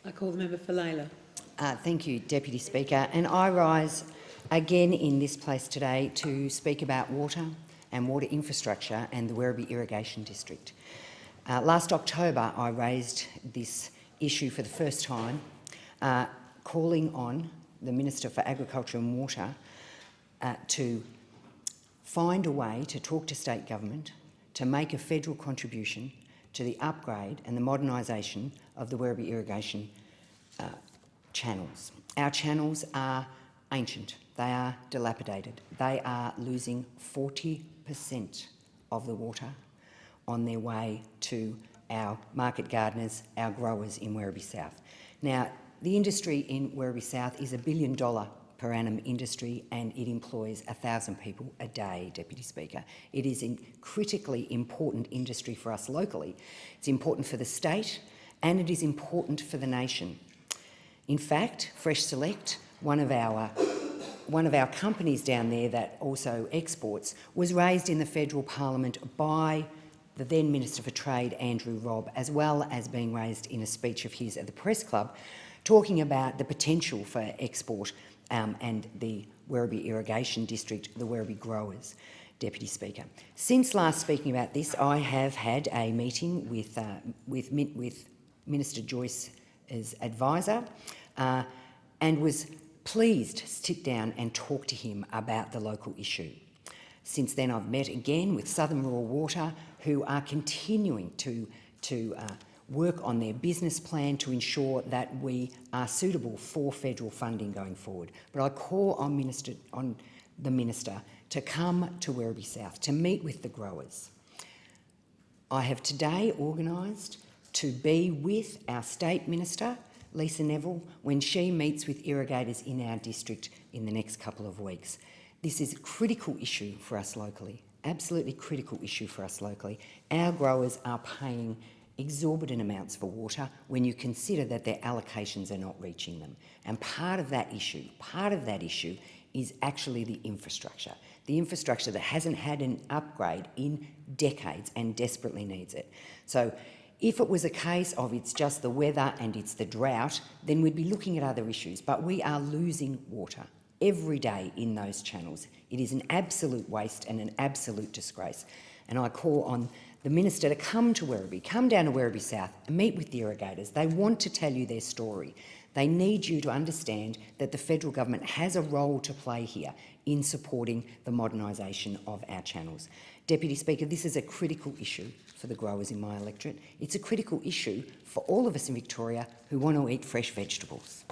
I call the member for Layla. Thank you, Deputy Speaker. And I rise again in this place today to speak about water and water infrastructure and the Werribee Irrigation District. Last October, I raised this issue for the first time, calling on the Minister for Agriculture and Water to find a way to talk to state government to make a federal contribution to the upgrade and the modernisation of the Werribee irrigation channels. Our channels are ancient, they are dilapidated, they are losing 40% of the water on their way to our market gardeners, our growers in Werribee South. Now, the industry in Werribee South is $1 billion per annum industry and it employs 1,000 people a day, Deputy Speaker. It is a critically important industry for us locally. It's important for the state and it is important for the nation. In fact, Fresh Select, one of our companies down there that also exports, was raised in the federal parliament by the then Minister for Trade, Andrew Robb, as well as being raised in a speech of his at the Press Club, talking about the potential for export and the Werribee Irrigation District, the Werribee growers, Deputy Speaker. Since last speaking about this, I have had a meeting with Minister Joyce's advisor and was pleased to sit down and talk to him about the local issue. Since then, I've met again with Southern Rural Water, who are continuing to work on their business plan to ensure that we are suitable for federal funding going forward. But I call on the Minister to come to Werribee South to meet with the growers. I have today organised to be with our State Minister, Lisa Neville, when she meets with irrigators in our district in the next couple of weeks. This is a critical issue for us locally, absolutely critical issue for us locally. Our growers are paying exorbitant amounts for water when you consider that their allocations are not reaching them. And part of that issue is actually the infrastructure that hasn't had an upgrade in decades and desperately needs it. So if it was a case of it's just the weather and it's the drought, then we'd be looking at other issues. But we are losing water every day in those channels. It is an absolute waste and an absolute disgrace. And I call on the Minister to come to Werribee, come down to Werribee South and meet with the irrigators. They want to tell you their story. They need you to understand that the federal government has a role to play here in supporting the modernisation of our channels. Deputy Speaker, this is a critical issue for the growers in my electorate. It's a critical issue for all of us in Victoria who want to eat fresh vegetables.